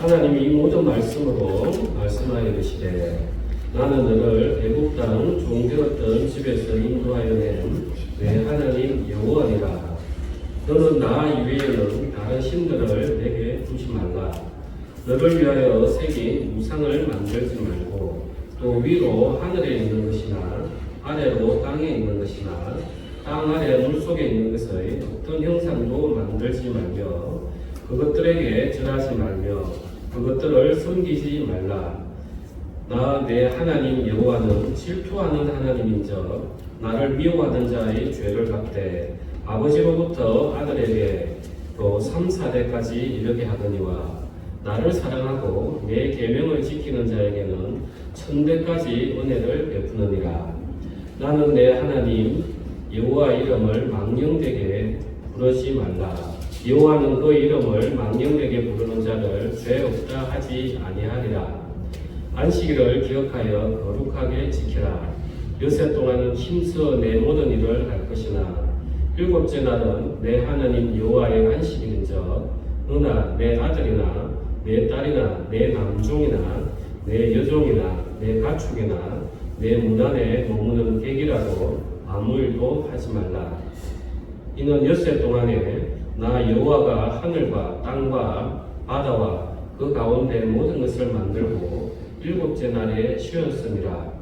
하나님이 이 모든 말씀으로 말씀하여 이르시되 나는 너를 애굽 땅 종되었던 집에서 인도하여 낸 내 하나님 여호와니라. 너는 나 이외에는 다른 신들을 내게 두지 말라. 너를 위하여 새긴 우상을 만들지 말고 또 위로 하늘에 있는 것이나 아래로 땅에 있는 것이나 땅 아래 물속에 있는 것의 어떤 형상도 만들지 말며 그것들에게 절하지 말며 그것들을 섬기지 말라. 나 내 하나님 여호와는 질투하는 하나님인즉 나를 미워하는 자의 죄를 갚되 아버지로부터 아들에게 또 3, 4대까지 이르게 하더니와 나를 사랑하고 내 계명을 지키는 자에게는 1000대까지 은혜를 베푸느니라. 나는 내 하나님 여호와 이름을 망령되게 부르지 말라. 여호와는 그 이름을 망령되게 부르는 자를 죄 없다 하지 아니하리라. 안식일을 기억하여 거룩하게 지키라. 여세 동안은 힘써 내 모든 일을 할 것이나 일곱째 날은 내 하나님 여호와의 안식일인즉 너나 내 아들이나 내 딸이나 내 남종이나 내 여종이나 내 가축이나 내 문 안에 머무는 객이라도 아무 일도 하지 말라. 이는 엿새 동안에 나 여호와가 하늘과 땅과 바다와 그 가운데 모든 것을 만들고 일곱째 날에 쉬었음이라.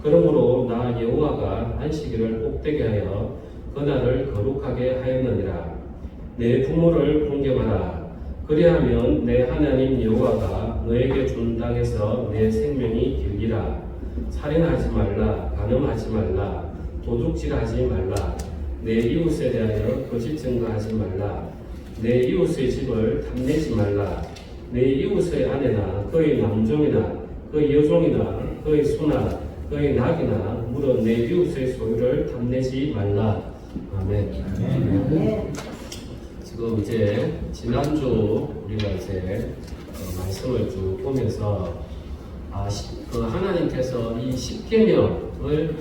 그러므로 나 여호와가 안식일을 복되게 하여 그날을 거룩하게 하였느니라. 내 부모를 공경하라. 그리하면 내 하나님 여호와가 너에게 준 땅에서 내 생명이 길리라. 살인하지 말라. 간음하지 말라. 도둑질하지 말라. 내 이웃에 대하여 거짓 증거하지 말라. 내 이웃의 집을 탐내지 말라. 내 이웃의 아내나 그의 남종이나 그의 여종이나 그의 소나 그의 낙이나 물은 내 이웃의 소유를 탐내지 말라. 아멘. 지금 이제 지난주 우리가 이제 말씀을 쭉 보면서 하나님께서 이 십계명을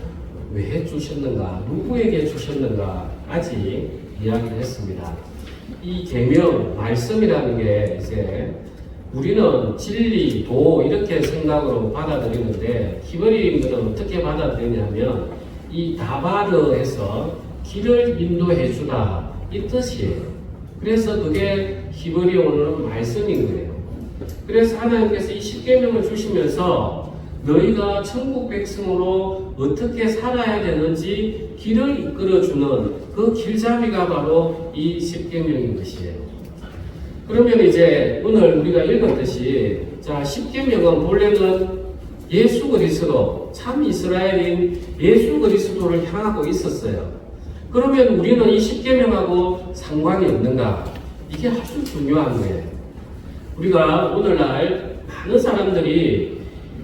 왜 주셨는가, 누구에게 주셨는가 아직 이야기를 했습니다. 이 계명, 말씀이라는 게 이제 우리는 진리, 도 이렇게 생각으로 받아들이는데 히브리인들은 어떻게 받아들이냐면 이 다바르에서 길을 인도해 주다 이 뜻이에요. 그래서 그게 히브리어로는 말씀인 거예요. 그래서 하나님께서 이 십계명을 주시면서 너희가 천국 백성으로 어떻게 살아야 되는지 길을 이끌어주는 그 길잡이가 바로 이 십계명인 것이에요. 그러면 이제 오늘 우리가 읽었듯이 자, 십계명은 본래는 예수 그리스도, 참 이스라엘인 예수 그리스도를 향하고 있었어요. 그러면 우리는 이 십계명하고 상관이 없는가? 이게 아주 중요한 거예요. 우리가 오늘날 많은 사람들이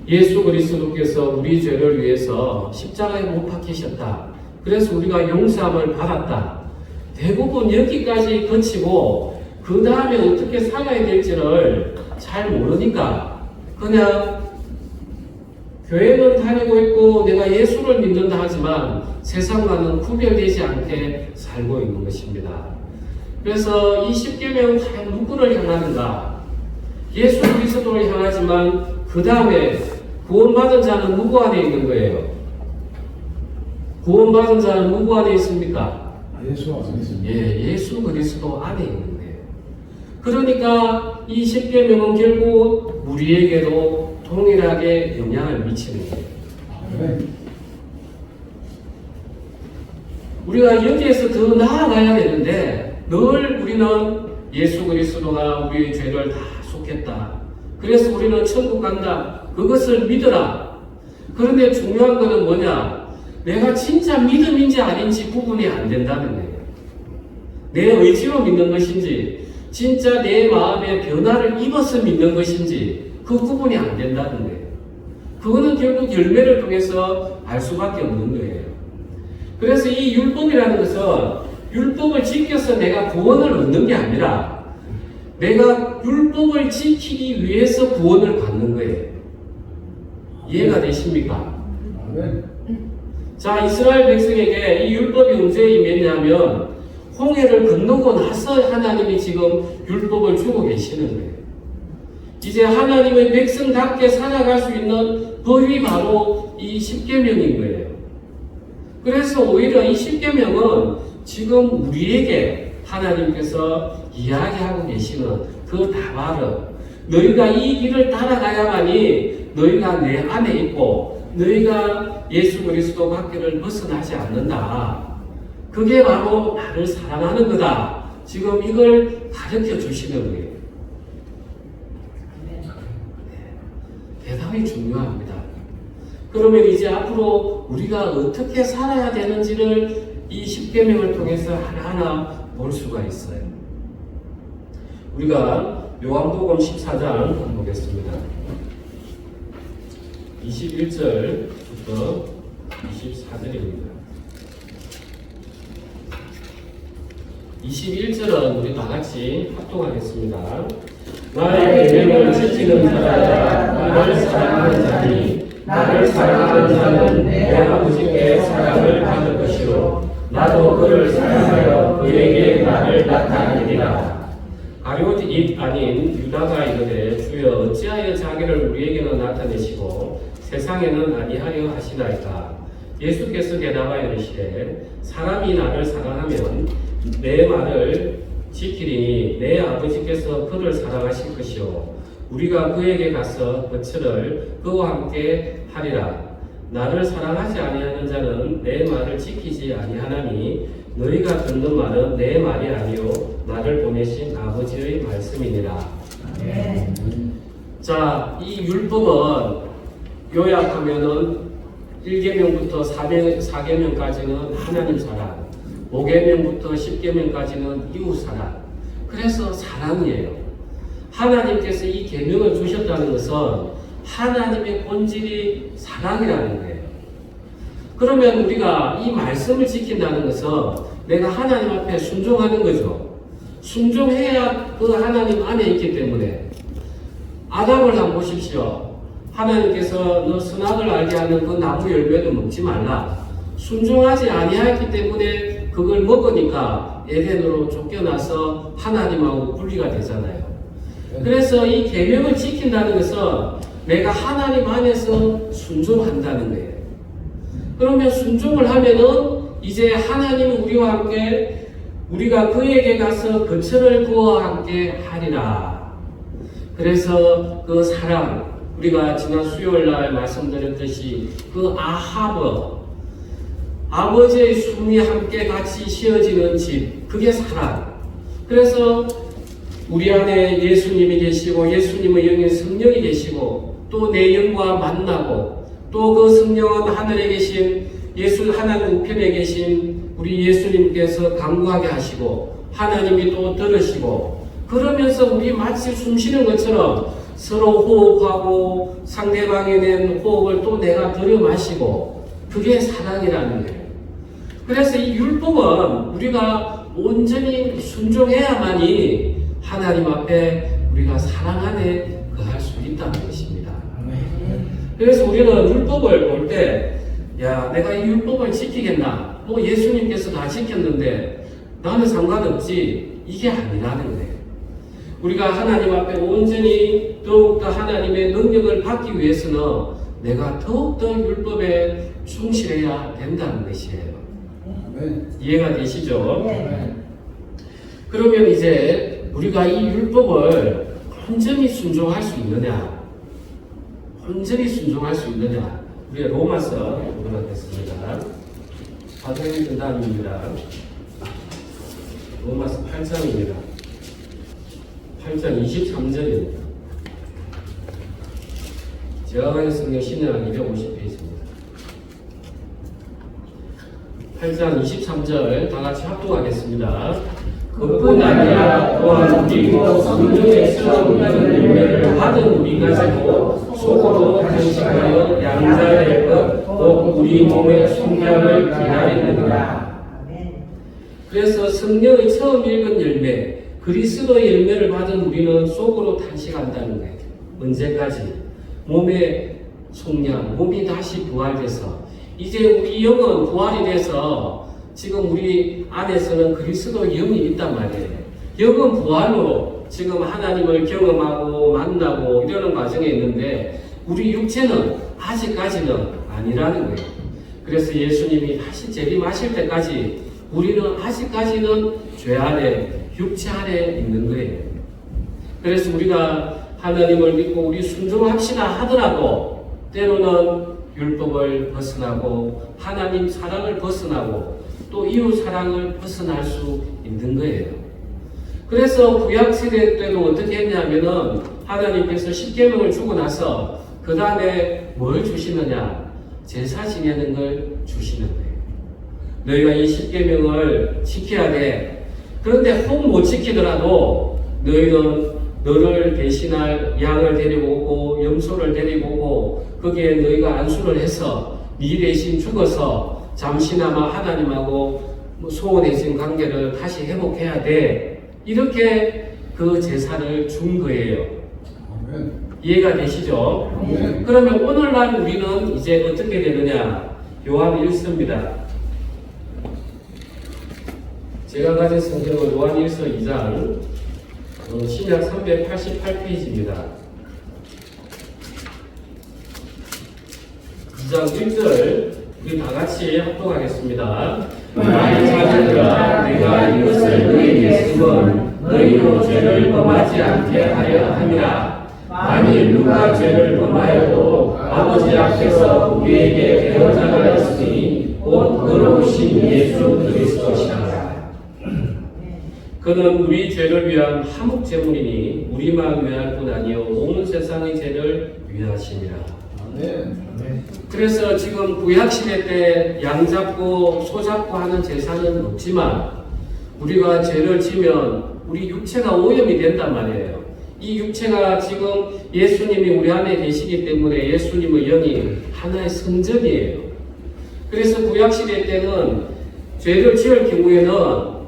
예수 그리스도께서 우리 죄를 위해서 십자가에 못 박히셨다. 그래서 우리가 용서함을 받았다. 대부분 여기까지 거치고 그 다음에 어떻게 살아야 될지를 잘 모르니까 그냥 교회는 다니고 있고 내가 예수를 믿는다 하지만 세상과는 구별되지 않게 살고 있는 것입니다. 그래서 이 십계명은 과연 누구를 향하는가? 예수 그리스도를 향하지만 그 다음에 구원받은 자는 누구 안에 있는 거예요? 구원받은 자는 누구 안에 있습니까? 예수 안에 있습니다. 예, 예수 그리스도 안에 있는 거예요. 그러니까 이 십계명은 결국 우리에게도 동일하게 영향을 미치는 거예요. 네. 우리가 여기에서 더 나아가야 되는데 늘 우리는 예수 그리스도가 우리의 죄를 다 속했다. 그래서 우리는 천국 간다. 그것을 믿어라. 그런데 중요한 것은 뭐냐? 내가 진짜 믿음인지 아닌지 구분이 안 된다는 거예요. 내 의지로 믿는 것인지 진짜 내 마음에 변화를 입어서 믿는 것인지 그 구분이 안 된다는 거예요. 그거는 결국 열매를 통해서 알 수밖에 없는 거예요. 그래서 이 율법이라는 것은 율법을 지켜서 내가 구원을 얻는 게 아니라 내가 율법을 지키기 위해서 구원을 받는 거예요. 이해가 되십니까? 네. 자, 이스라엘 백성에게 이 율법이 언제 임했냐면 홍해를 건너고 나서 하나님이 지금 율법을 주고 계시는 거예요. 이제 하나님의 백성답게 살아갈 수 있는 법이 바로 이 십계명인 거예요. 그래서 오히려 이 십계명은 지금 우리에게 하나님께서 이야기하고 계시는 그 다발은 너희가 이 길을 따라가야만이 너희가 내 안에 있고 너희가 예수 그리스도 밖에를 벗어나지 않는다. 그게 바로 나를 사랑하는 거다. 지금 이걸 가르쳐 주시는 거예요. 대단히 중요합니다. 그러면 이제 앞으로 우리가 어떻게 살아야 되는지를 이 십계명을 통해서 하나하나 볼 수가 있어요. 우리가 요한복음 14장 한번 보겠습니다. 21절부터 24절입니다. 21절은 우리 다 같이 합동하겠습니다. 나의 계명을 지키는 자라야 나를 사랑하는 자니 나를 사랑하는 자는 내 아버지께 사랑을 받을 것이요 나도 그를 사랑하여 그에게 나를 나타내리라. 가룟 입 아닌 유다가 이르되 주여 어찌하여 자기를 우리에게는 나타내시고 세상에는 아니하려 하시나이까. 예수께서 대답하여 이르시되 사람이 나를 사랑하면 내 말을 지키리니 내 아버지께서 그를 사랑하실 것이요 우리가 그에게 가서 거처를 그와 함께 하리라. 나를 사랑하지 아니하는 자는 내 말을 지키지 아니하나니 너희가 듣는 말은 내 말이 아니요 나를 보내신 아버지의 말씀이니라. 자, 이 율법은 요약하면은 1계명부터 4계명까지는 하나님 사랑, 5계명부터 10계명까지는 이웃 사랑. 그래서 사랑이에요. 하나님께서 이 계명을 주셨다는 것은 하나님의 본질이 사랑이라는 거예요. 그러면 우리가 이 말씀을 지킨다는 것은 내가 하나님 앞에 순종하는 거죠. 순종해야 그 하나님 안에 있기 때문에. 아담을 한번 보십시오. 하나님께서 너 선악을 알게 하는 그 나무 열매도 먹지 말라. 순종하지 아니하였기 때문에 그걸 먹으니까 에덴으로 쫓겨나서 하나님하고 분리가 되잖아요. 그래서 이 계명을 지킨다는 것은 내가 하나님 안에서 순종한다는 거예요. 그러면 순종을 하면은 이제 하나님이 우리와 함께 우리가 그에게 가서 거처를 그와 함께 하리라. 그래서 그 사랑, 우리가 지난 수요일 날 말씀드렸듯이 그 아하브, 아버지의 숨이 함께 같이 쉬어지는 집, 그게 사랑. 그래서 우리 안에 예수님이 계시고 예수님의 영의 성령이 계시고 또 내 영과 만나고 또 그 성령은 하늘에 계신 예수 하나님 우편에 계신 우리 예수님께서 강구하게 하시고 하나님이 또 들으시고 그러면서 우리 마치 숨 쉬는 것처럼 서로 호흡하고 상대방에 대한 호흡을 또 내가 들여 마시고 그게 사랑이라는 거예요. 그래서 이 율법은 우리가 온전히 순종해야만이 하나님 앞에 우리가 사랑 안에 거할 수 있다는 것입니다. 그래서 우리는 율법을 볼 때 야, 내가 이 율법을 지키겠나? 뭐 예수님께서 다 지켰는데 나는 상관없지. 이게 아니라는 거예요. 우리가 하나님 앞에 온전히 더욱더 하나님의 능력을 받기 위해서는 내가 더욱더 율법에 충실해야 된다는 것이에요. 이해가 되시죠? 그러면 이제 우리가 이 율법을 온전히 순종할 수 있느냐? 온전히 순종할 수 있느냐? 우리가 로마서 보도록하겠습니다. 사도행전 전담입니다. 로마서 8장입니다. 8장 23절입니다. 제가 성경 신약 250페이지입니다. 8장 23절 다 같이 합독하겠습니다. 그뿐 아니라 또한 우리고 성령의 처음 받은 열매를 받은 우리가지고 속으로 탄식하여 양자될 것 또 우리 몸의 성령을 기다리느니라. 그래서 성령의 처음 읽은 열매, 그리스도의 열매를 받은 우리는 속으로 탄식한다는 거예요. 언제까지? 몸의 속량, 몸이 다시 부활돼서 이제 우리 영은 부활이 돼서 지금 우리 안에서는 그리스도의 영이 있단 말이에요. 영은 부활로 지금 하나님을 경험하고 만나고 이러는 과정에 있는데 우리 육체는 아직까지는 아니라는 거예요. 그래서 예수님이 다시 재림하실 때까지 우리는 아직까지는 죄 안에, 육체 안에 있는 거예요. 그래서 우리가 하나님을 믿고 우리 순종합시다 하더라도 때로는 율법을 벗어나고 하나님 사랑을 벗어나고 또 이웃 사랑을 벗어날 수 있는 거예요. 그래서 구약 시대 때도 어떻게 했냐면은 하나님께서 십계명을 주고 나서 그 다음에 뭘 주시느냐? 제사 지내는 걸 주시는 거예요. 너희가 이 십계명을 지켜야 돼. 그런데 혹 못 지키더라도 너희는 너를 대신할 양을 데리고 오고 염소를 데리고 오고 거기에 너희가 안수를 해서 네 대신 죽어서 잠시나마 하나님하고 소원해진 관계를 다시 회복해야 돼. 이렇게 그 제사를 준 거예요. 아멘. 이해가 되시죠? 아멘. 그러면 오늘날 우리는 이제 어떻게 되느냐? 요한 1서입니다. 제가 가진 성경은 요한 1서 2장 신약 388페이지입니다. 2장 1절 우리 다 같이 합독하겠습니다. 나의 자녀들아 내가 이것을 너희에게 쓰면 너희로 죄를 범하지 않게 하려 함이라. 만일 누가 죄를 범하여도 아버지 앞에서 우리에게 배우자가 있으니 곧 의로우신 예수 그리스도시라. 그는 우리 죄를 위한 화목 제물이니 우리만 위할 뿐 아니요 온 세상의 죄를 위하심이라. 아멘. 그래서 지금 구약시대 때 양 잡고 소 잡고 하는 제사는 없지만 우리가 죄를 지면 우리 육체가 오염이 된단 말이에요. 이 육체가 지금 예수님이 우리 안에 계시기 때문에 예수님의 영이 하나의 성전이에요. 그래서 구약시대 때는 죄를 지을 경우에는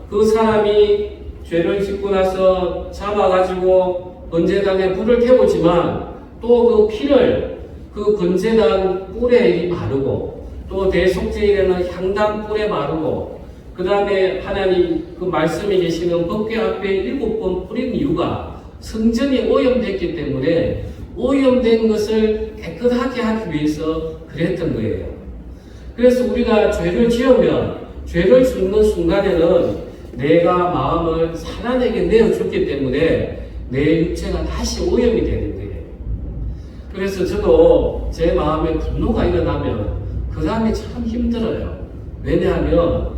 그 사람이 죄를 짓고 나서 잡아가지고 번제단에 불을 태우지만 또 그 피를 그 번제단 뿔에 바르고 또 대속제일에는 향단 뿔에 바르고 그 다음에 하나님 그 말씀이 계시는 법궤 앞에 7번 뿌린 이유가 성전이 오염됐기 때문에 오염된 것을 깨끗하게 하기 위해서 그랬던 거예요. 그래서 우리가 죄를 지으면 죄를 짓는 순간에는 내가 마음을 사단에게 내어줬기 때문에 내 육체가 다시 오염이 되는 거예요. 그래서 저도 제 마음에 분노가 일어나면 그 다음에 참 힘들어요. 왜냐하면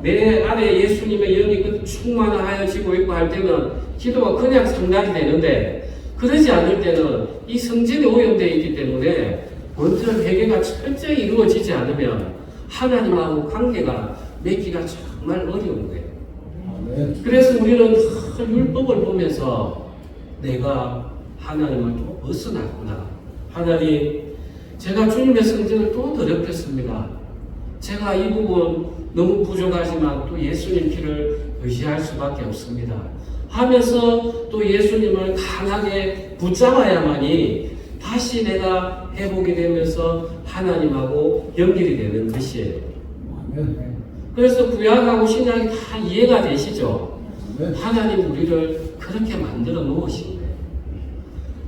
내 안에 예수님의 영이 충만하여지고 있고 할 때는 기도가 그냥 상달이 되는데 그러지 않을 때는 이 성전이 오염되어 있기 때문에 먼저 회개가 철저히 이루어지지 않으면 하나님하고 관계가 맺기가 정말 어려운 거예요. 아멘. 그래서 우리는 율법을 보면서 내가 하나님을 또 벗어났구나. 하나님, 제가 주님의 성전을 또 더럽혔습니다. 제가 이 부분 너무 부족하지만 또 예수님 피를 의지할 수밖에 없습니다. 하면서 또 예수님을 강하게 붙잡아야만이 다시 내가 회복이 되면서 하나님하고 연결이 되는 것이에요. 아멘. 그래서 구약하고 신약이 다 이해가 되시죠? 아멘. 하나님 우리를 그렇게 만들어 놓으신 거예요.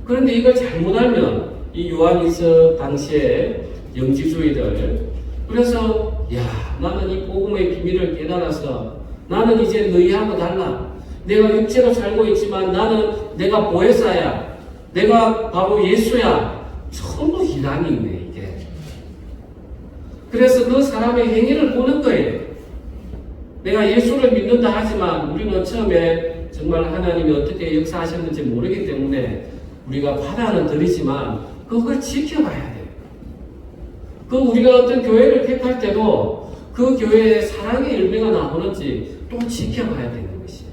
그런데 이걸 잘못 알면 이 요한일서 당시에 영지주의들 그래서 야 나는 이 복음의 비밀을 깨달아서 나는 이제 너희하고 달라. 내가 육체로 살고 있지만 나는 내가 보혜사야. 내가 바로 예수야. 전부 이단이네 이게. 그래서 그 사람의 행위를 보는 거예요. 내가 예수를 믿는다 하지만 우리는 처음에 정말 하나님이 어떻게 역사하셨는지 모르기 때문에 우리가 받아는 드리지만 그걸 지켜봐야 돼요. 그 우리가 어떤 교회를 택할 때도 그 교회에 사랑의 열매가 나오는지 또 지켜봐야 되는 것이에요.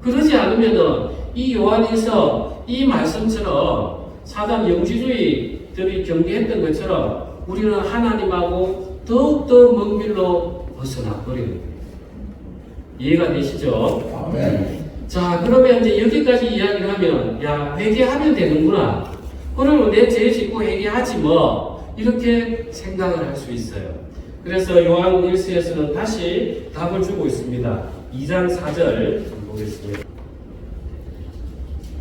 그러지 않으면은 이 요한일서 이 말씀처럼 사단 영지주의들이 경계했던 것처럼 우리는 하나님하고 더욱더 먼 길로 벗어나 버리는 거예요. 이해가 되시죠? 아멘. 자, 그러면 이제 여기까지 이야기를 하면, 야, 회개하면 되는구나. 그러면 내 죄 짓고 회개하지 뭐. 이렇게 생각을 할 수 있어요. 그래서 요한 1서에서는 다시 답을 주고 있습니다. 2장 4절 보겠습니다.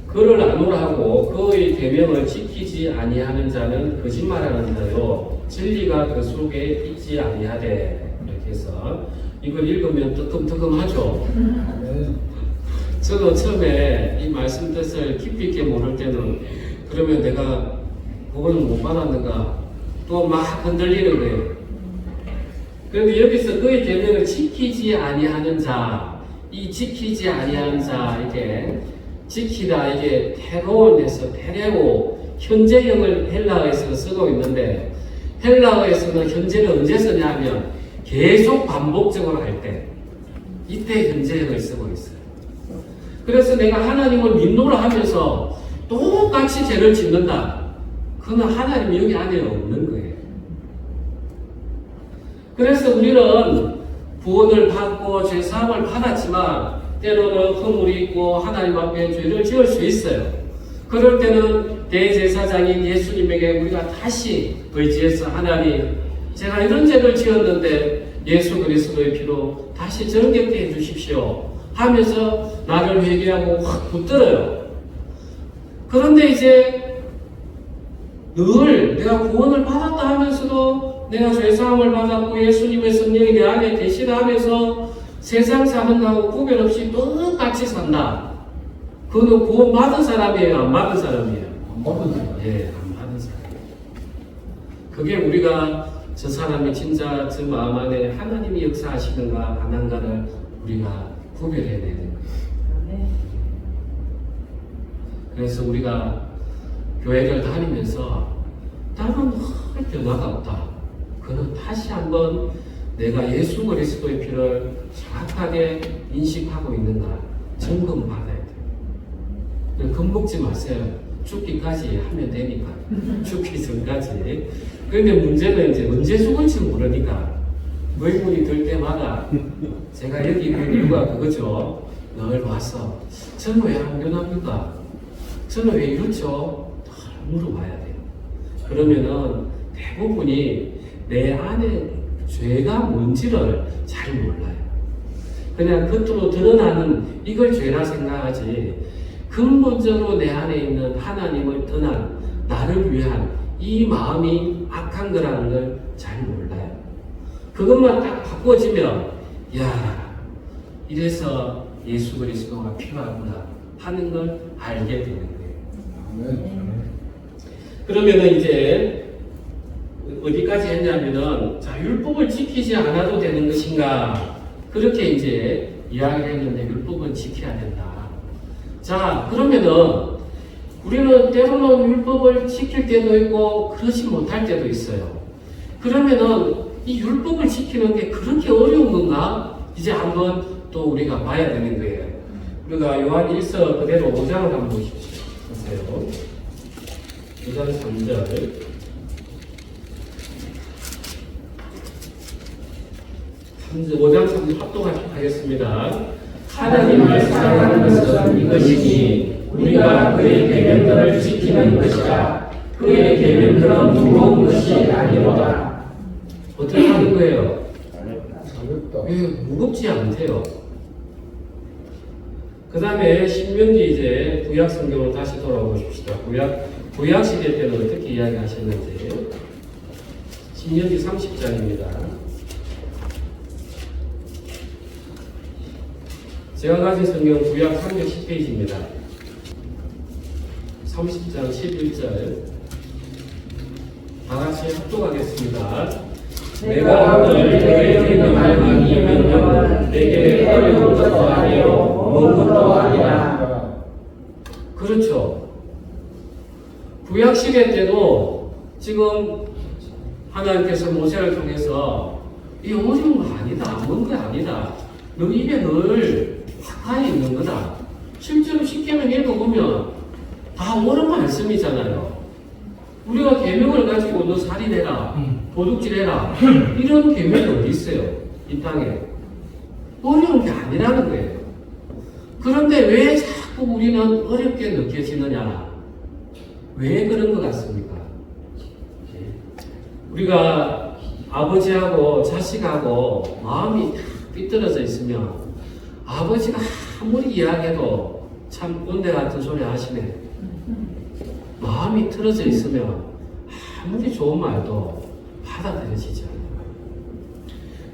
그를 나누라 하고 그의 계명을 지키지 아니하는 자는 거짓말하는 자요 진리가 그 속에 있지 아니하되. 이렇게 해서 이걸 읽으면 뜨끔뜨끔하죠. 아멘. 저도 처음에 이 말씀 뜻을 깊이 있게 모를 때는 그러면 내가 그거는 못 받았는가 또 막 흔들리는 거예요. 그런데 여기서 그의 계명을 지키지 아니하는 자, 이 지키지 아니하는 자, 이게 지키다, 이게 테고온에서 테레오 현재형을 헬라어에서 쓰고 있는데 헬라어에서는 현재를 언제 쓰냐면 계속 반복적으로 할 때 이때 현재형을 쓰고 있어요. 그래서 내가 하나님을 믿노라 하면서 똑같이 죄를 짓는다. 그건 하나님 여기 안에 없는 거예요. 그래서 우리는 구원을 받고 죄사함을 받았지만 때로는 허물이 있고 하나님 앞에 죄를 지을 수 있어요. 그럴 때는 대제사장인 예수님에게 우리가 다시 의지해서 하나님, 제가 이런 죄를 지었는데 예수 그리스도의 피로 다시 정결케 해주십시오 하면서 나를 회개하고 확 붙들어요. 그런데 이제 늘 내가 구원을 받았다 하면서도 내가 죄사함을 받았고 예수님의 성령이 내 안에 계시다 하면서 세상 사는 거하고 구별 없이 똑같이 산다. 그는 구원 받은 사람이에요? 안 받은 사람이에요? 안 받은 사람. 예, 안 받은 사람. 그게 우리가 저 사람이 진짜 저 마음 안에 하나님이 역사하시는가 안 한가를 우리가 구별해야 되는 거예요. 그래서 우리가 교회를 다니면서 나는 할 변화가 없다. 그는 다시 한번 내가 예수 그리스도의 피를 정확하게 인식하고 있는가 점검받아야 돼요. 겁먹지 마세요. 죽기까지 하면 되니까. 죽기 전까지. 그런데 문제는 이제 언제 죽을지 모르니까 의문이 들 때마다 제가 여기 있는 이유가 그거죠. 늘 와서 저는 왜 안 변합니까? 저는 왜 이렇죠? 물어봐야 돼요. 그러면은 대부분이 내 안에 죄가 뭔지를 잘 몰라요. 그냥 겉으로 드러나는 이걸 죄라 생각하지 근본적으로 내 안에 있는 하나님을 떠난 나를 위한 이 마음이 악한 거라는 걸 잘 몰라요. 그것만 딱 바꿔지면 야 이래서 예수 그리스도가 필요하구나 하는 걸 알게 되는 거예요. 아멘. 그러면은 이제 어디까지 했냐면은 자 율법을 지키지 않아도 되는 것인가 그렇게 이제 이야기를 했는데 율법은 지켜야 된다. 자 그러면은 우리는 때로는 율법을 지킬 때도 있고 그러지 못할 때도 있어요. 그러면은 이 율법을 지키는 게 그렇게 어려운 건가? 이제 한번 또 우리가 봐야 되는 거예요. 우리가 요한 1서 그대로 5장을 한번 보십시오. 보세요. 5장 3절. 5장 3절 합독하겠습니다. 하나님을 사랑하는 것은 이것이니 우리가 그의 계명들을 지키는 것이라. 그의 계명들은 무거운 것이 아니로다. 어떻게 하는 거예요? 가볍다. 왜 무겁지 않대요. 그 다음에 신명기 이제 구약 성경으로 다시 돌아보십시다. 구약 시대 때는 어떻게 이야기하셨는지. 신명기 30장입니다. 제가 가진 성경 구약 310페이지입니다. 30장 11절. 다 같이 합독하겠습니다. 내가 오늘 너에게 명령하니 이 명령은 내게 어려운 것도 아니요 먼 것도 아니라. 그렇죠. 구약 시대 때도 지금 하나님께서 모세를 통해서 이 어려운 거 아니다, 먼 거 아니다. 너 입에 늘 가까이 있는 거다. 실제로 십계명 읽어보면 다 옳은 말씀이잖아요. 우리가 계명을 가지고 너 살인해라, 도둑질해라 이런 계명이 어디 있어요? 이 땅에 어려운 게 아니라는 거예요. 그런데 왜 자꾸 우리는 어렵게 느껴지느냐? 왜 그런 것 같습니까? 우리가 아버지하고 자식하고 마음이 삐뚤어져 있으면 아버지가 아무리 이야기해도 참 꼰대 같은 소리 하시네. 마음이 틀어져 있으면 아무리 좋은 말도 받아들여지지 않아요.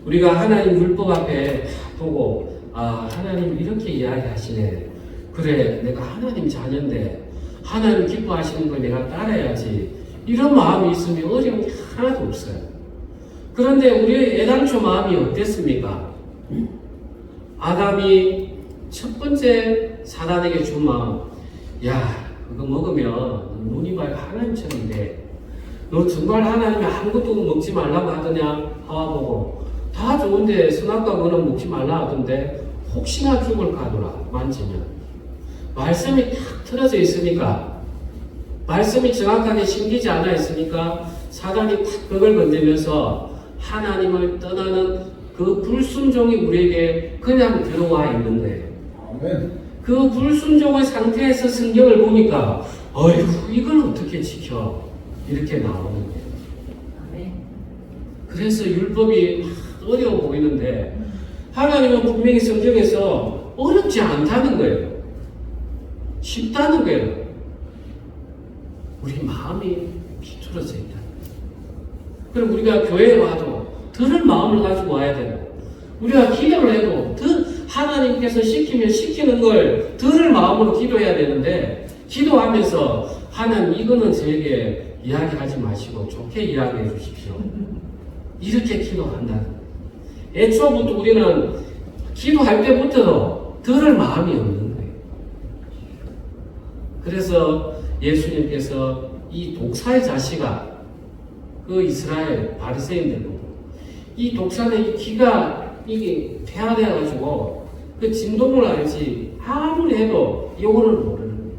우리가 하나님 율법 앞에 딱 보고 하나님 이렇게 이야기하시네. 그래, 내가 하나님 자녀인데 하나님 기뻐하시는 걸 내가 따라야지. 이런 마음이 있으면 어려움이 하나도 없어요. 그런데 우리의 애당초 마음이 어땠습니까? 아담이 첫 번째 사단에게 준 마음, 야, 그거 먹으면 눈이 밝아 하나님처럼 돼. 너 정말 하나님이 아무것도 먹지 말라고 하더냐? 하와 보고 다 좋은데 선악과 그는 먹지 말라 하던데 혹시나 죽을까 하더라. 만지면 말씀이 탁 틀어져 있으니까, 말씀이 정확하게 심기지 않아 있으니까 사단이 탁 그걸 건드면서 하나님을 떠나는 그 불순종이 우리에게 그냥 들어와 있는 거예요. 아멘. 그 불순종의 상태에서 성경을 보니까 어휴, 이걸 어떻게 지켜? 이렇게 나오는 거예요. 그래서 율법이 어려워 보이는데 하나님은 분명히 성경에서 어렵지 않다는 거예요. 쉽다는 거예요. 우리 마음이 비틀어져 있다. 그럼 우리가 교회에 와도 들을 마음을 가지고 와야 되고, 우리가 기도를 해도 하나님께서 시키면 시키는 걸 들을 마음으로 기도해야 되는데, 기도하면서 하나님 이거는 저에게 이야기하지 마시고 좋게 이야기해 주십시오. 이렇게 기도한다. 애초부터 우리는 기도할 때부터도 들을 마음이 없는 거예요. 그래서 예수님께서 이 독사의 자식아, 그 이스라엘 바리새인들 보고 이 독사의 귀가 이게 퇴화되어가지고 그 진동을 알지 아무리 해도 영어를 모르는 거예요.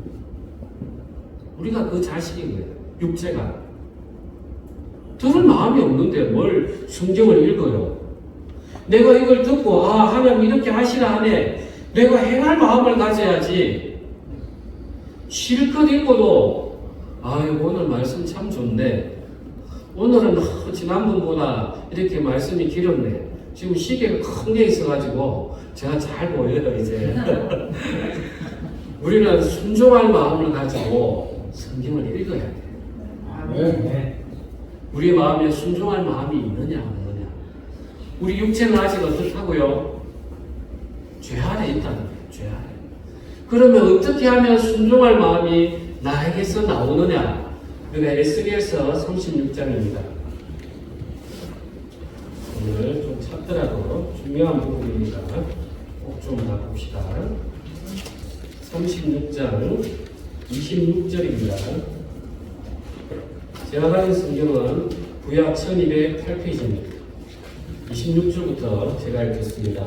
우리가 그 자식인 거예요. 육체가 들을 마음이 없는데 뭘 성경을 읽어요. 내가 이걸 듣고 하나님 이렇게 하시라 하네. 내가 행할 마음을 가져야지. 실컷 읽고도 오늘 말씀 참 좋네. 오늘은 지난번보다 이렇게 말씀이 길었네. 지금 시계가 큰 게 있어가지고 제가 잘 보여요 이제. 우리는 순종할 마음을 가지고 성경을 읽어야 돼. 아멘. 우리의 마음에 순종할 마음이 있느냐 없느냐. 우리 육체는 아직 어떻다고요? 죄 아래 있다는 거예요. 죄 아래. 그러면 어떻게 하면 순종할 마음이 나에게서 나오느냐? 그가 에스겔서 36장입니다. 오늘 좀 찾더라도 중요한 부분이니까 꼭 좀 봅시다. 36장 26절입니다. 제가 가진 성경은 구약 1208페이지입니다. 26절부터 제가 읽겠습니다.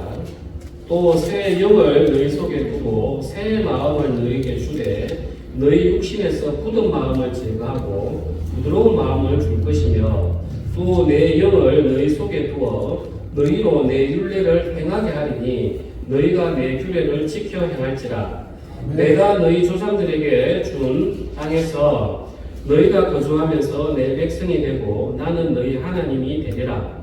또 새 영을 너희 속에 두고 새 마음을 너희에게 주되 너희 육신에서 굳은 마음을 제거하고 부드러운 마음을 줄 것이며 또 내 영을 너희 속에 두어 너희로 내 율례를 행하게 하리니 너희가 내 규례를 지켜 행할지라. 내가 너희 조상들에게 준 땅에서 너희가 거주하면서 내 백성이 되고 나는 너희 하나님이 되리라.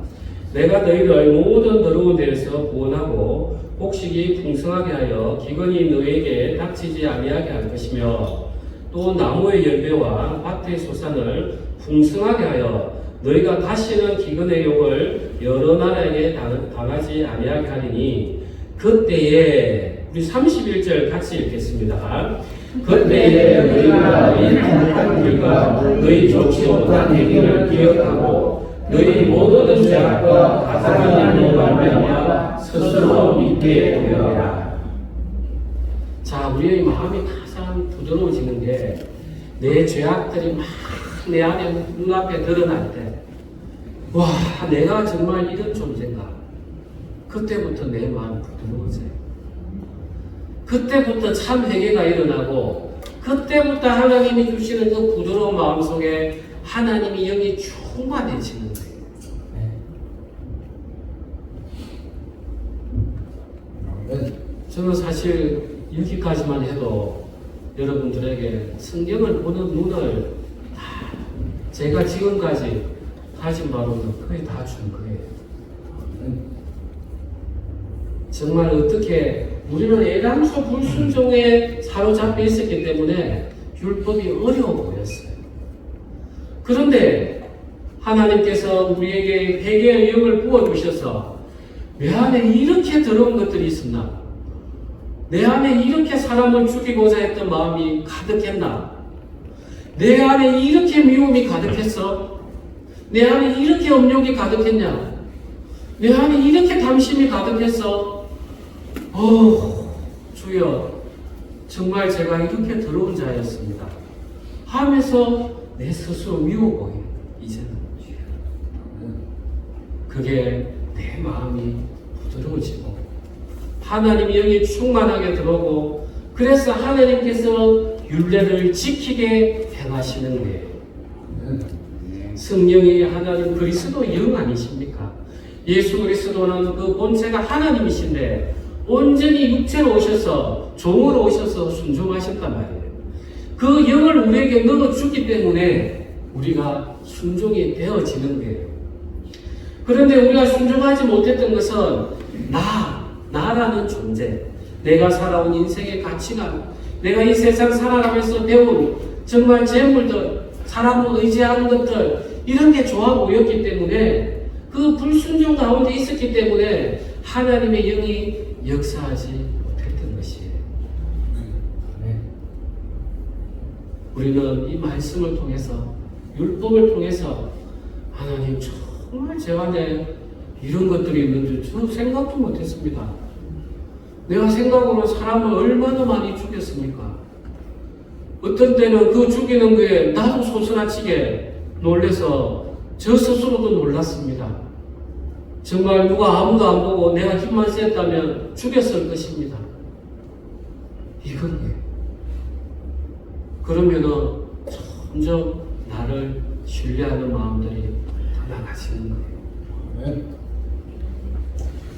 내가 너희를 모든 더러운 데에서 구원하고 곡식이 풍성하게 하여 기근이 너희에게 닥치지 아니하게 할 것이며 또 나무의 열매와 밭의 소산을 풍성하게 하여 너희가 다시는 기근의 욕을 여러 나라에게 당하지 아니하게 하리니 그때에 우리 31절 같이 읽겠습니다. 그때에 너희가 이 잘못한 길과 너희 좋지 못한 행위를 기억하고 너희 모든 죄악과 가상한 일로 말미암아 스스로 믿게 되어라. 자, 우리의 마음이 가장 부드러워지는 게 내 죄악들이 막 내 안에 눈앞에 드러날 때, 와, 내가 정말 이런 존재인가? 그때부터 내 마음이 부드러워져요. 그때부터 참 회개가 일어나고 그때부터 하나님이 주시는 그 부드러운 마음 속에 하나님이 영이 충만해지는 거예요. 아멘. 저는 사실 여기까지만 해도 여러분들에게 성경을 보는 눈을 다 제가 지금까지 가진 바로는 거의 다 준 거예요. 정말 어떻게 우리는 애당초 불순종에 사로잡혀 있었기 때문에 율법이 어려워 보였어요. 그런데 하나님께서 우리에게 회개의 영을 부어주셔서 내 안에 이렇게 더러운 것들이 있었나? 내 안에 이렇게 사람을 죽이고자 했던 마음이 가득했나? 내 안에 이렇게 미움이 가득했어? 내 안에 이렇게 음욕이 가득했냐? 내 안에 이렇게 담심이 가득했어? 주여, 정말 제가 이렇게 더러운 자였습니다 하면서 내 스스로 미워 보여요. 이제는 그게 내 마음이 부드러워지고 하나님의 영이 충만하게 들어오고, 그래서 하나님께서 율례를 지키게 행하시는 거예요. 성령이 하나님 그리스도 영 아니십니까? 예수 그리스도는 그 본체가 하나님이신데 온전히 육체로 오셔서 종으로 오셔서 순종하셨단 말이에요. 그 영을 우리에게 넣어주기 때문에 우리가 순종이 되어지는 거예요. 그런데 우리가 순종하지 못했던 것은 나라는 존재, 내가 살아온 인생의 가치관, 내가 이 세상 살아가면서 배운 정말 재물들, 사람을 의지하는 것들, 이런 게 좋아 보였기 때문에, 그 불순종 가운데 있었기 때문에 하나님의 영이 역사하지 못했던 것이에요. 우리는 이 말씀을 통해서, 율법을 통해서 하나님 정말 제 안에 이런 것들이 있는 줄 저는 생각도 못했습니다. 내가 생각으로 사람을 얼마나 많이 죽였습니까? 어떤 때는 그 죽이는 거에 나도 소스라치게 놀래서 저 스스로도 놀랐습니다. 정말 누가 아무도 안 보고 내가 힘만 셌다면 죽였을 것입니다. 이건 그러면은 점점 나를 신뢰하는 마음들이 떠나가시는 거예요.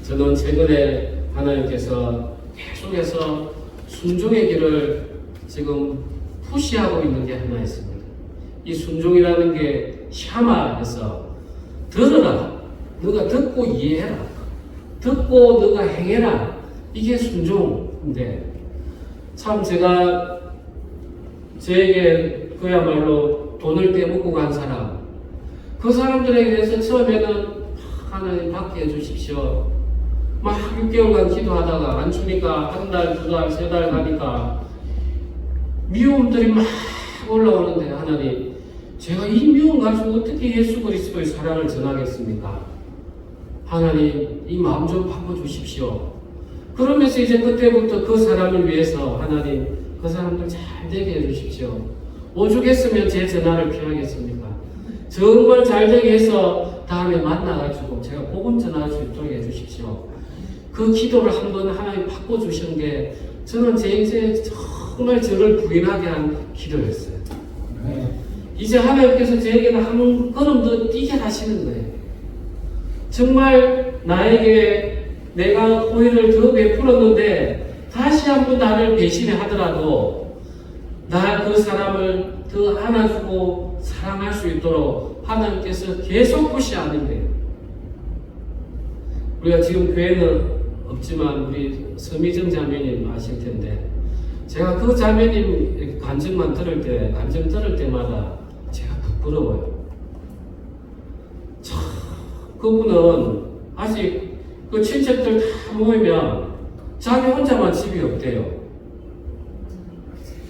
저는 최근에 하나님께서 계속해서 순종의 길을 지금 푸시하고 있는 게 하나 있습니다. 이 순종이라는 게 샤마에서 들어라, 너가 듣고 이해해라, 듣고 너가 행해라, 이게 순종인데, 참 제가 저에게 그야말로 돈을 떼먹고 간 사람, 그 사람들에게 대해서 처음에는 하나님 받게 해주십시오, 막 6개월간 기도하다가 안 주니까 한 달, 두 달, 세 달 가니까 미움들이 막 올라오는데, 하나님, 제가 이 미움 가지고 어떻게 예수 그리스도의 사랑을 전하겠습니까? 하나님, 이 마음 좀 바꿔주십시오. 그러면서 이제 그때부터 그 사람을 위해서 하나님, 그 사람들 잘 되게 해주십시오. 오죽했으면 제 전화를 피하겠습니까? 정말 잘 되게 해서 다음에 만나가지고 제가 복음 전할 수 있도록 해주십시오. 그 기도를 한번 하나님 바꿔주신 게 저는 제 인생에 정말 저를 부인하게 한 기도였어요. 이제 하나님께서 저에게는 한 걸음 더 뛰게 하시는 거예요. 정말 나에게 내가 호의를 더 베풀었는데 다시 한번 나를 배신해 하더라도 나 그 사람을 더 안아주고 사랑할 수 있도록 하나님께서 계속 푸시하는 거예요. 우리가 지금 교회는 없지만 우리 서미정 자매님 아실 텐데, 제가 그 자매님 간증만 들을 때, 간증 들을 때마다 제가 부끄러워요. 참, 그분은 아직 그 친척들 다 모이면 자기 혼자만 집이 없대요.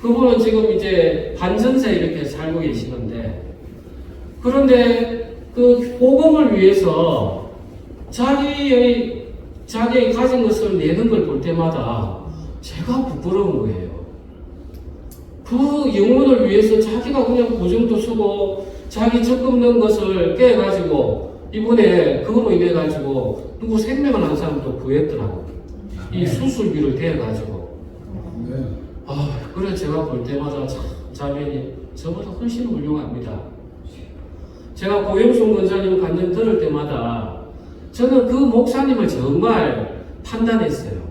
그분은 지금 이제 반전세 이렇게 살고 계시는데, 그런데 그 복음을 위해서 자기의 가진 것을 내는 걸 볼 때마다 제가 부끄러운 거예요. 그 영혼을 위해서 자기가 그냥 보증도 쓰고 자기 적금 넣은 것을 깨가지고 이번에 그거로 인해 가지고 누구 생명을 한 사람도 구했더라고. 이 수술비를 대가지고. 그래 제가 볼 때마다 참 자매님 저보다 훨씬 훌륭합니다. 제가 고영순 권사님 간증 들을 때마다 저는 그 목사님을 정말 판단했어요.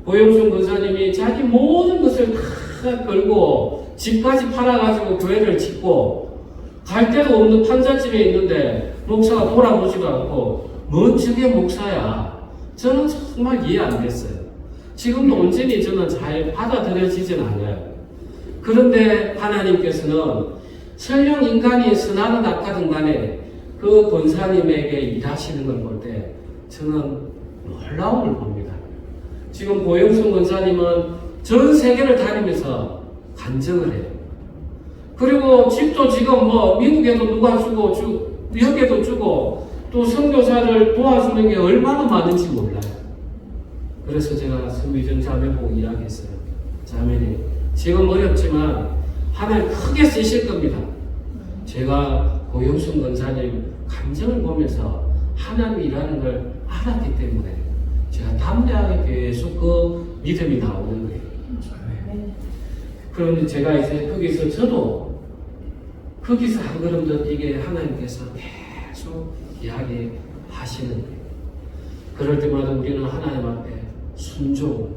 고영순 권사님이 자기 모든 것을 다 걸고 집까지 팔아가지고 교회를 짓고 갈 데도 없는 판잣집에 있는데 목사가 돌아보지도 않고 뭔 저게 목사야. 저는 정말 이해 안 됐어요. 지금도 온전히 저는 잘 받아들여지진 않아요. 그런데 하나님께서는 설령 인간이 선하든 악하든 간에 그 권사님에게 일하시는 걸 볼 때 저는 놀라움을 봅니다. 지금 고영순 권사님은 전 세계를 다니면서 간증을 해요. 그리고 집도 지금 뭐 미국에도 누가 주고 여기에도 주고 또 선교사를 도와주는 게 얼마나 많은지 몰라요. 그래서 제가 선미정 자매 보고 이야기했어요. 자매님, 지금 어렵지만 하나님 크게 쓰실 겁니다. 제가 고영순 권사님 간증을 보면서 하나님 일하는 걸 알았기 때문에 제가 담대하게 계속 그 믿음이 나오는 거예요. 그런데 제가 이제 거기서 저도 거기서 한 걸음 더 이게 하나님께서 계속 이야기하시는 거예요. 그럴 때마다 우리는 하나님 앞에 순종,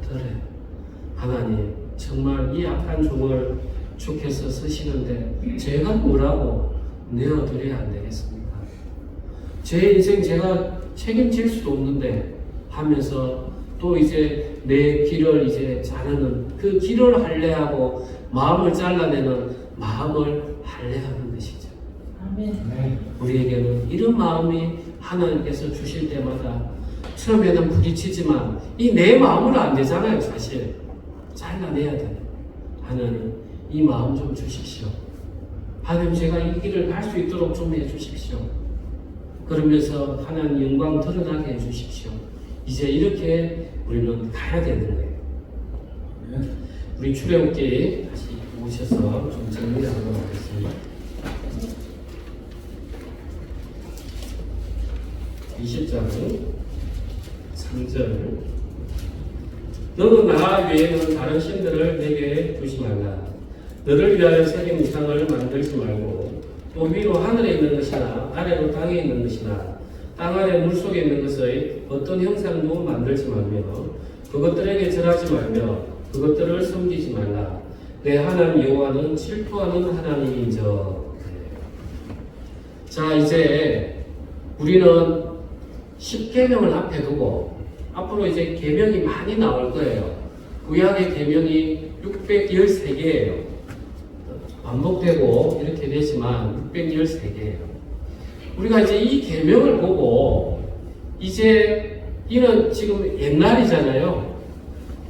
들어요. 하나님, 정말 이 악한 종을 주께서 쓰시는데 제가 뭐라고 내어드려야 안 되겠습니까? 제 인생 제가 책임질 수도 없는데 하면서 또 이제 내 길을 이제 자르는 그 길을 할례하고 마음을 잘라내는 마음을 할례하는 것이죠. 아멘. 우리에게는 이런 마음이 하나님께서 주실 때마다 처음에는 부딪히지만 이 내 마음으로 안 되잖아요. 사실 잘라내야 돼요. 하나님 이 마음 좀 주십시오. 하나님 제가 이 길을 갈 수 있도록 좀 해주십시오. 그러면서 하나님 영광 드러나게 해주십시오. 이제 이렇게 우리는 가야 되는 거예요. 우리 출애굽기 다시 오셔서 좀 정리하도록 하겠습니다. 20장 3절 너는 나 외에는 다른 신들을 내게 두지 말라. 너를 위하여 새긴 우상을 만들지 말고 또 위로 하늘에 있는 것이나 아래로 땅에 있는 것이나 땅 아래 물속에 있는 것의 어떤 형상도 만들지 말며 그것들에게 절하지 말며 그것들을 섬기지 말라. 내 하나님 여호와는 질투하는 하나님이죠. 자, 이제 우리는 10계명을 앞에 두고 앞으로 이제 계명이 많이 나올 거예요. 구약의 계명이 613개예요. 반복되고 이렇게 되지만 613개예요. 우리가 이제 이 계명을 보고 이제 이는 지금 옛날이잖아요.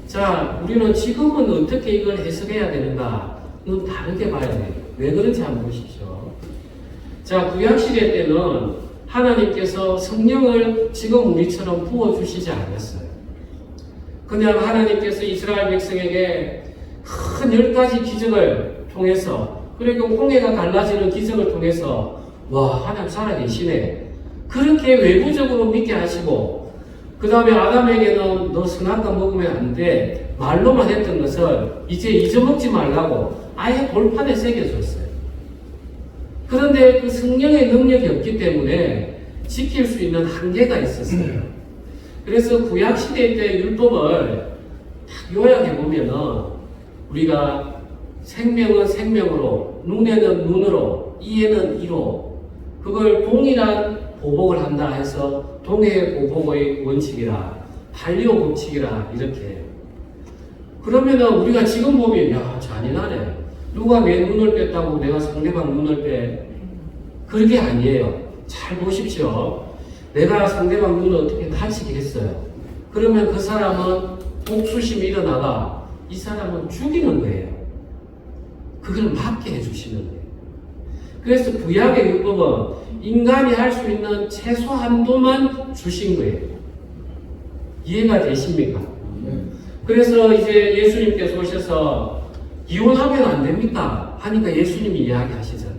자, 우리는 지금은 어떻게 이걸 해석해야 되는가는 다르게 봐야 돼요. 왜 그런지 한번 보십시오. 자, 구약시대 때는 하나님께서 성령을 지금 우리처럼 부어주시지 않았어요. 그냥 하나님께서 이스라엘 백성에게 큰 10가지 기적을 통해서 그리고 홍해가 갈라지는 기적을 통해서 와, 하나님 살아계시네. 그렇게 외부적으로 믿게 하시고 그 다음에 아담에게는 너 선악과 먹으면 안 돼. 말로만 했던 것을 이제 잊어먹지 말라고 아예 돌판에 새겨줬어요. 그런데 그 성령의 능력이 없기 때문에 지킬 수 있는 한계가 있었어요. 그래서 구약시대 때 율법을 딱 요약해보면은 우리가 생명은 생명으로, 눈에는 눈으로, 이에는 이로 그걸 동일한 보복을 한다 해서 동해 보복의 원칙이라 반려 법칙이라 이렇게 해요. 그러면은 우리가 지금 보면 야 잔인하네. 누가 내 눈을 뺐다고 내가 상대방 눈을 빼? 그게 아니에요. 잘 보십시오. 내가 상대방 눈을 어떻게 다치게 했어요. 그러면 그 사람은 복수심이 일어나가 이 사람은 죽이는 거예요. 그걸 막게 해주시는 거예요. 그래서 구약의 율법은 인간이 할 수 있는 최소 한도만 주신 거예요. 이해가 되십니까? 그래서 이제 예수님께서 오셔서 이혼하면 안 됩니까? 하니까 예수님이 이야기하시잖아요.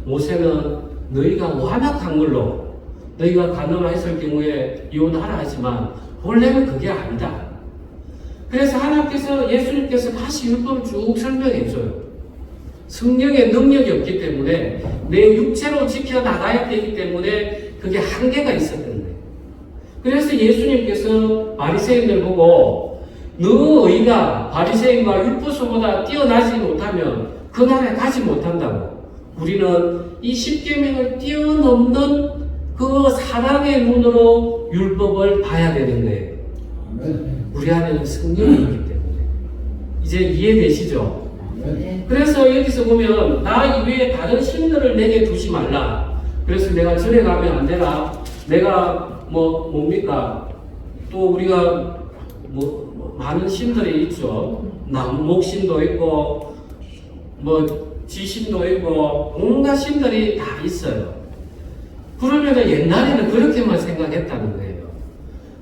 모세는 너희가 완악한 걸로 너희가 가늠했을 경우에 이혼하라 하지만 본래는 그게 아니다. 그래서 하나님께서 예수님께서 다시 율법을 쭉 설명해 줘요. 성령의 능력이 없기 때문에 내 육체로 지켜나가야 되기 때문에 그게 한계가 있었던 거예요. 그래서 예수님께서 바리새인들 보고 너희가 바리새인과 율법서보다 뛰어나지 못하면 그 나라에 가지 못한다고. 우리는 이 십계명을 뛰어넘는 그 사랑의 눈으로 율법을 봐야 되는 거예요. 아멘. 우리 안에는 성령이 있기 때문에. 이제 이해되시죠? 아멘. 그래서 여기서 보면 나 이외에 다른 신들을 내게 두지 말라. 그래서 내가 절에 가면 안 되나? 내가 뭡니까? 또 우리가 많은 신들이 있죠. 목신도 있고 지신도 있고 온갖 신들이 다 있어요. 그러면 옛날에는 그렇게만 생각했다는 거예요.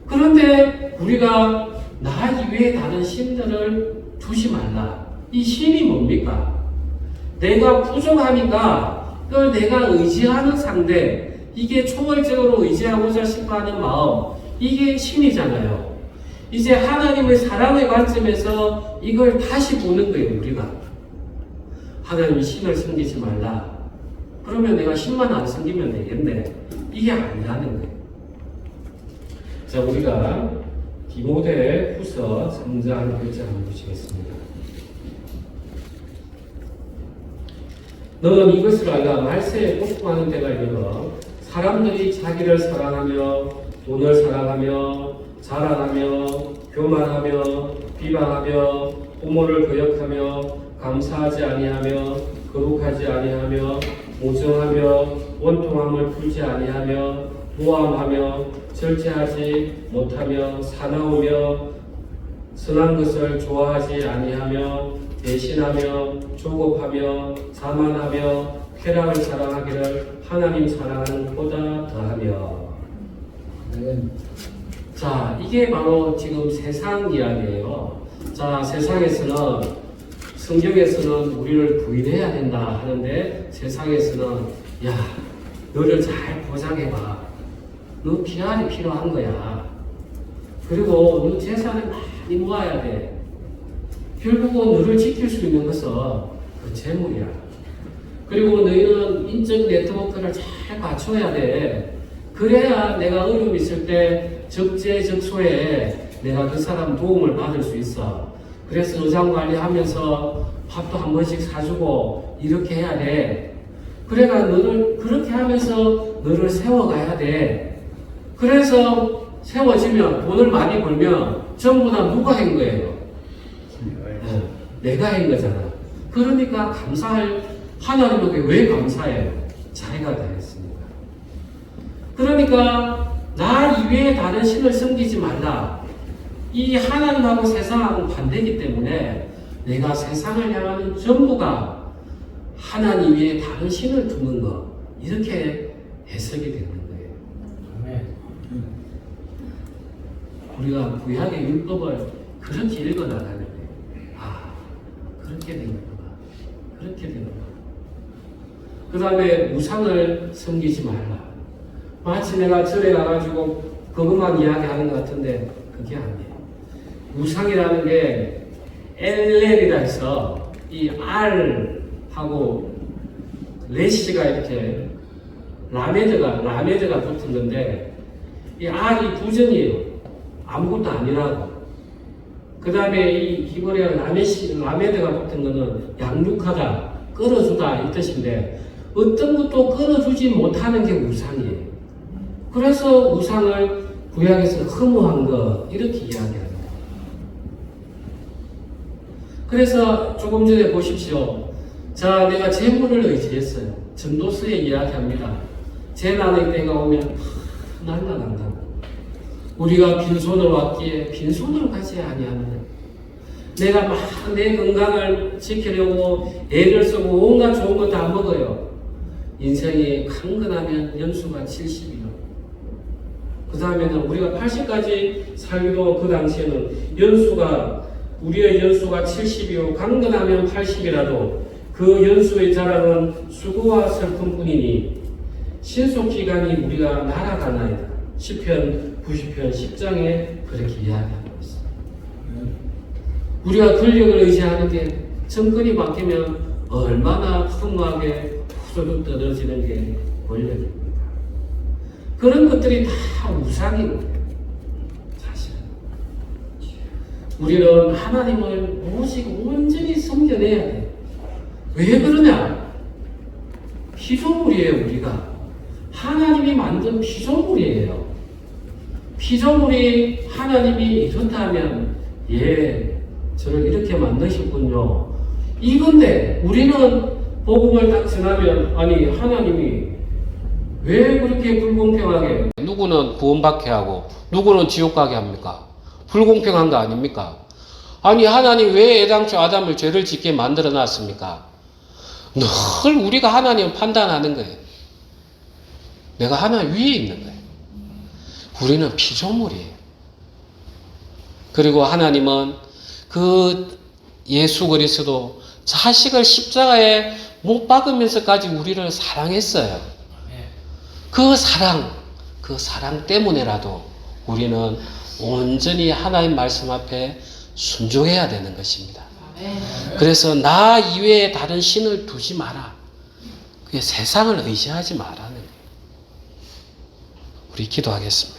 그런데 우리가 나 이외에 다른 신들을 두지 말라. 이 신이 뭡니까? 내가 부족하니까 그걸 내가 의지하는 상대, 이게 초월적으로 의지하고자 싶어하는 마음, 이게 신이잖아요. 이제 하나님의 사랑의 관점에서 이걸 다시 보는 거예요, 우리가. 하나님이 신을 섬기지 말라. 그러면 내가 신만 안 섬기면 되겠네. 이게 아니라는 거예요. 자, 우리가 디모데 후서 3장 1절 한번 보시겠습니다. 너는 이것을 알라. 말세에 고통하는 때가 이르러 사람들이 자기를 사랑하며 돈을 사랑하며 자랑하며 교만하며 비방하며 부모를 거역하며 감사하지 아니하며 거룩하지 아니하며 무정하며 원통함을 풀지 아니하며 모함하며 절제하지 못하며 사나우며 선한 것을 좋아하지 아니하며 배신하며 조급하며 자만하며 쾌락을 사랑하기를 하나님 사랑하는 것보다 더하며. 아멘. 자, 이게 바로 지금 세상 이야기예요. 자, 세상에서는, 성경에서는 우리를 부인해야 된다 하는데 세상에서는 야, 너를 잘 보장해봐. 너 PR이 필요한 거야. 그리고 너 재산을 많이 모아야 돼. 결국은 너를 지킬 수 있는 것은 그 재물이야. 그리고 너희는 인적 네트워크를 잘 갖춰야 돼. 그래야 내가 어려움 있을 때 적재적소에 내가 그 사람 도움을 받을 수 있어. 그래서 의장 관리하면서 밥도 한 번씩 사주고 이렇게 해야 돼. 그래가 너를 그렇게 하면서 너를 세워가야 돼. 그래서 세워지면 돈을 많이 벌면 전부 다 누가 한 거예요? 내가 한 거잖아. 그러니까 감사할 하나님에게 왜 감사해요? 자기가 다 했으니까. 그러니까 나 이외에 다른 신을 섬기지 말라. 이 하나님하고 세상하고 반대이기 때문에 내가 세상을 향하는 전부가 하나님 외에 다른 신을 두는 것, 이렇게 해석이 되는 거예요. 아멘. 우리가 구약의 율법을 그렇게 읽어나가는 거예요. 아, 그렇게 되는구나. 그렇게 되는구나. 그 다음에 우상을 섬기지 말라. 마치 내가 절에 가가지고 그것만 이야기하는 것 같은데 그게 아니에요. 우상이라는 게 엘렐이라 해서 이 R하고 레시가 이렇게 라메드가 붙은 건데 이 R이 부정이에요. 아무것도 아니라고. 그 다음에 이 히브리어 라메드가 붙은 거는 양육하다, 끌어주다 이 뜻인데 어떤 것도 끌어주지 못하는 게 우상이에요. 그래서 우상을 구약에서 허무한 것 이렇게 이야기합니다. 그래서 조금 전에 보십시오. 자, 내가 재물을 의지했어요. 전도서에 이야기합니다. 재난의 때가 오면 날라간다고. 우리가 빈손으로 왔기에 빈손으로 가지 아니하느냐. 내가 막 내 건강을 지키려고 애를 쓰고 온갖 좋은 거 다 먹어요. 인생이 강건하면 연수가 70이요. 그 다음에는 우리가 80까지 살기도 그 당시에는 우리의 연수가 70이요. 강건하면 80이라도 그 연수의 자랑은 수고와 슬픔뿐이니 신속기간이 우리가 날아가나이다. 시편 90편 10장에 그렇게 이야기하고 있습니다. 우리가 권력을 의지하는 게 정권이 바뀌면 얼마나 허무하게 후두둑 떨어지는 게 권력입니다. 그런 것들이 다 우상이고 사실은 우리는 하나님을 오직 온전히 섬겨내야 돼. 왜 그러냐? 피조물이에요. 우리가 하나님이 만든 피조물이에요. 피조물이 하나님이 이렇다면 예, 저를 이렇게 만드셨군요. 이건데 우리는 복음을 딱 전하면 아니 하나님이 왜 그렇게 불공평하게 누구는 구원받게 하고 누구는 지옥 가게 합니까? 불공평한 거 아닙니까? 아니 하나님 왜 애당초 아담을 죄를 짓게 만들어 놨습니까? 늘 우리가 하나님을 판단하는 거예요. 내가 하나님 위에 있는 거예요. 우리는 피조물이에요. 그리고 하나님은 그 예수 그리스도 자식을 십자가에 못 박으면서까지 우리를 사랑했어요. 그 사랑 때문에라도 우리는 온전히 하나님 말씀 앞에 순종해야 되는 것입니다. 그래서 나 이외에 다른 신을 두지 마라. 그게 세상을 의지하지 마라는 거예요. 우리 기도하겠습니다.